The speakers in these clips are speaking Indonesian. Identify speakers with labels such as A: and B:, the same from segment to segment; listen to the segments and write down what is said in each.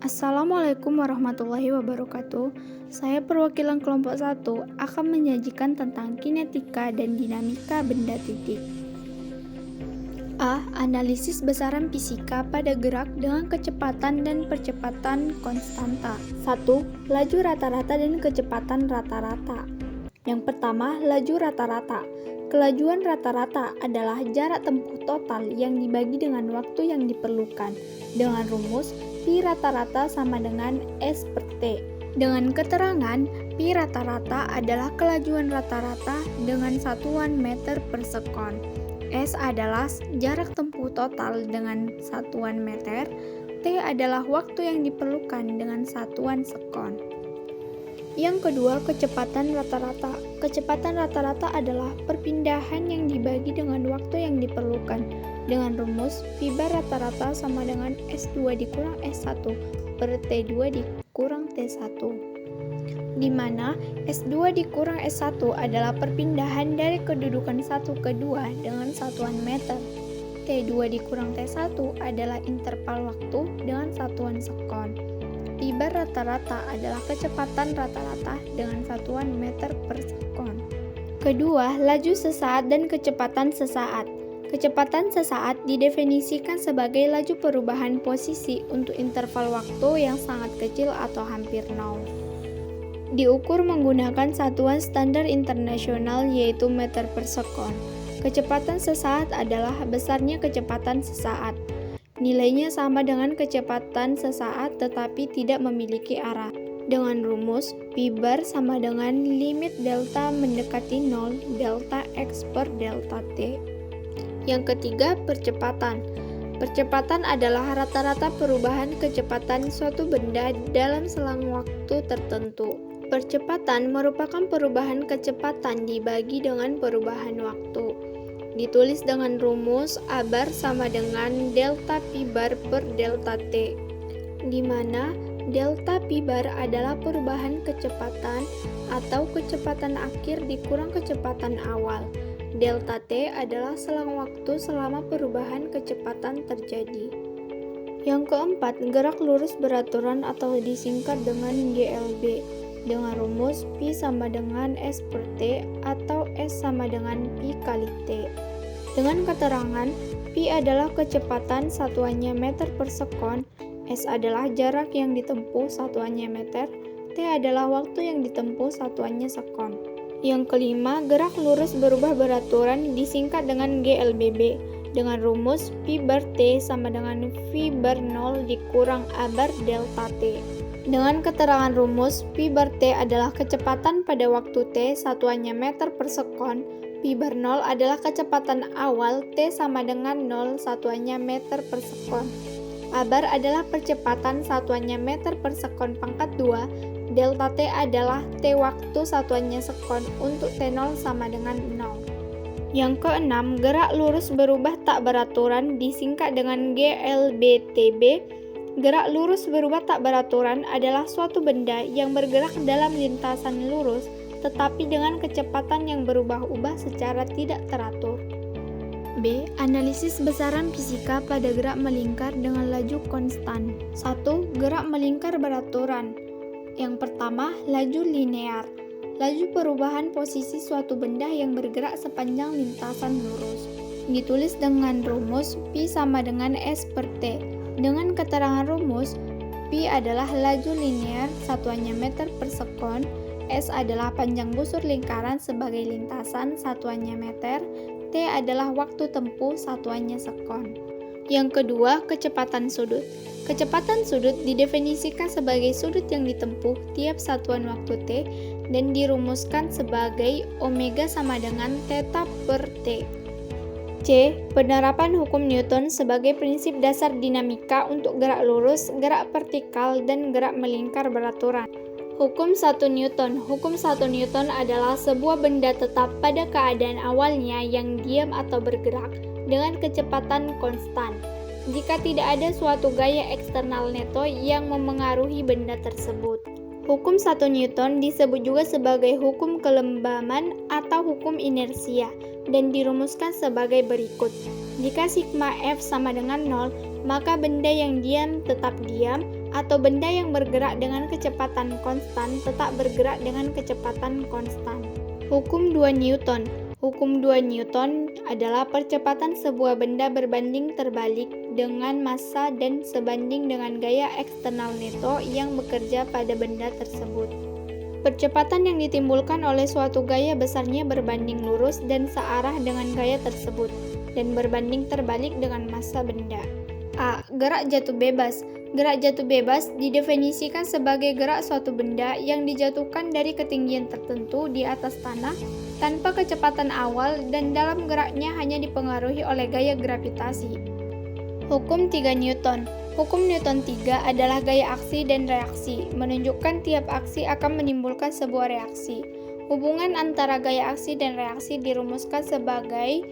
A: Assalamualaikum warahmatullahi wabarakatuh. Saya perwakilan kelompok 1 akan menyajikan tentang kinetika dan dinamika benda titik. A. Analisis besaran fisika pada gerak dengan kecepatan dan percepatan konstanta. 1. Laju rata-rata dan kecepatan rata-rata. Yang pertama, laju rata-rata. Kelajuan rata-rata adalah jarak tempuh total yang dibagi dengan waktu yang diperlukan. Dengan rumus pi rata-rata sama dengan S per T. Dengan keterangan, pi rata-rata adalah kelajuan rata-rata dengan satuan meter per sekon. S adalah jarak tempuh total dengan satuan meter. T adalah waktu yang diperlukan dengan satuan sekon. Yang kedua, kecepatan rata-rata. Kecepatan rata-rata adalah perpindahan yang dibagi dengan waktu yang diperlukan. Dengan rumus, pi bar rata-rata sama dengan S2 dikurang S1 per T2 dikurang T1. Di mana S2 dikurang S1 adalah perpindahan dari kedudukan 1 ke 2 dengan satuan meter. T2 dikurang T1 adalah interval waktu dengan satuan sekon. Pi bar rata-rata adalah kecepatan rata-rata dengan satuan meter per sekon. Kedua, laju sesaat dan kecepatan sesaat. Kecepatan sesaat didefinisikan sebagai laju perubahan posisi untuk interval waktu yang sangat kecil atau hampir nol. Diukur menggunakan satuan standar internasional yaitu meter per sekon. Kecepatan sesaat adalah besarnya kecepatan sesaat. Nilainya sama dengan kecepatan sesaat tetapi tidak memiliki arah. Dengan rumus, pi bar sama dengan limit delta mendekati 0 delta x per delta t. Yang ketiga, percepatan. Percepatan adalah rata-rata perubahan kecepatan suatu benda dalam selang waktu tertentu. Percepatan merupakan perubahan kecepatan dibagi dengan perubahan waktu. Ditulis dengan rumus A bar sama dengan delta pi bar per delta t, di mana delta pi bar adalah perubahan kecepatan atau kecepatan akhir dikurang kecepatan awal. Delta t adalah selang waktu selama perubahan kecepatan terjadi. Yang keempat, gerak lurus beraturan atau disingkat dengan GLB. Dengan rumus pi sama dengan S per T atau S sama dengan pi kali T. Dengan keterangan, pi adalah kecepatan satuannya meter per sekon, S adalah jarak yang ditempuh satuannya meter, T adalah waktu yang ditempuh satuannya sekon. Yang kelima, gerak lurus berubah beraturan disingkat dengan GLBB. Dengan rumus pi bar T sama dengan V bar 0 dikurang A bar delta T. Dengan keterangan rumus, pi bar T adalah kecepatan pada waktu T satuannya meter per sekon, pi bar 0 adalah kecepatan awal T sama dengan 0 satuannya meter per sekon. A bar adalah percepatan satuannya meter per sekon pangkat 2, delta T adalah T waktu satuannya sekon untuk T0 sama dengan 0. Yang keenam, gerak lurus berubah tak beraturan disingkat dengan GLBTB. Gerak lurus berubah tak beraturan adalah suatu benda yang bergerak dalam lintasan lurus tetapi dengan kecepatan yang berubah-ubah secara tidak teratur. B. Analisis besaran fisika pada gerak melingkar dengan laju konstan. 1. Gerak melingkar beraturan. Yang pertama, laju linear. Laju perubahan posisi suatu benda yang bergerak sepanjang lintasan lurus. Ditulis dengan rumus pi sama dengan S per T. Dengan keterangan rumus, pi adalah laju linear satuannya meter per sekon, S adalah panjang busur lingkaran sebagai lintasan satuannya meter, T adalah waktu tempuh satuannya sekon. Yang kedua, kecepatan sudut. Kecepatan sudut didefinisikan sebagai sudut yang ditempuh tiap satuan waktu T dan dirumuskan sebagai omega sama dengan theta per T. C. Penerapan hukum Newton sebagai prinsip dasar dinamika untuk gerak lurus, gerak vertikal, dan gerak melingkar beraturan. Hukum 1 Newton. Hukum 1 Newton adalah sebuah benda tetap pada keadaan awalnya yang diam atau bergerak dengan kecepatan konstan jika tidak ada suatu gaya eksternal neto yang memengaruhi benda tersebut. Hukum 1 Newton disebut juga sebagai hukum kelembaman atau hukum inersia dan dirumuskan sebagai berikut. Jika sigma F sama dengan 0, maka benda yang diam tetap diam atau benda yang bergerak dengan kecepatan konstan tetap bergerak dengan kecepatan konstan. Hukum 2 Newton. Hukum 2 Newton adalah percepatan sebuah benda berbanding terbalik dengan massa dan sebanding dengan gaya eksternal neto yang bekerja pada benda tersebut. Percepatan yang ditimbulkan oleh suatu gaya besarnya berbanding lurus dan searah dengan gaya tersebut, dan berbanding terbalik dengan massa benda. A. Gerak jatuh bebas. Gerak jatuh bebas didefinisikan sebagai gerak suatu benda yang dijatuhkan dari ketinggian tertentu di atas tanah tanpa kecepatan awal dan dalam geraknya hanya dipengaruhi oleh gaya gravitasi. Hukum 3 Newton. Hukum Newton 3 adalah gaya aksi dan reaksi, menunjukkan tiap aksi akan menimbulkan sebuah reaksi. Hubungan antara gaya aksi dan reaksi dirumuskan sebagai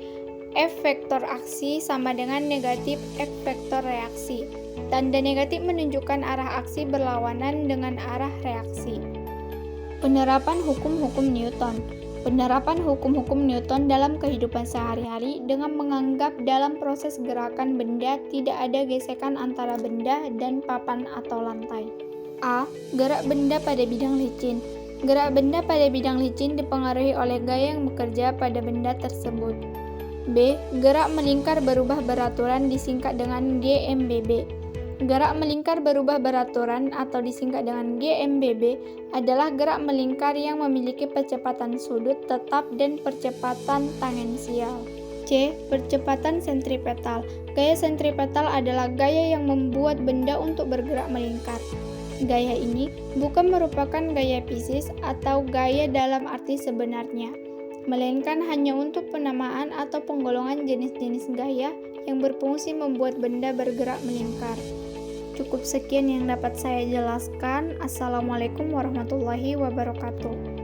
A: F vektor aksi sama dengan negatif F vektor reaksi. Tanda negatif menunjukkan arah aksi berlawanan dengan arah reaksi. Penerapan hukum-hukum Newton. Penerapan hukum-hukum Newton dalam kehidupan sehari-hari dengan menganggap dalam proses gerakan benda tidak ada gesekan antara benda dan papan atau lantai. A. Gerak benda pada bidang licin. Gerak benda pada bidang licin dipengaruhi oleh gaya yang bekerja pada benda tersebut. B. Gerak melingkar berubah beraturan disingkat dengan GMBB. Gerak melingkar berubah beraturan atau disingkat dengan GMBB adalah gerak melingkar yang memiliki percepatan sudut tetap dan percepatan tangensial. C. Percepatan sentripetal. Gaya sentripetal adalah gaya yang membuat benda untuk bergerak melingkar. Gaya ini bukan merupakan gaya fisis atau gaya dalam arti sebenarnya, melainkan hanya untuk penamaan atau penggolongan jenis-jenis gaya yang berfungsi membuat benda bergerak melingkar. Cukup sekian yang dapat saya jelaskan. Assalamualaikum warahmatullahi wabarakatuh.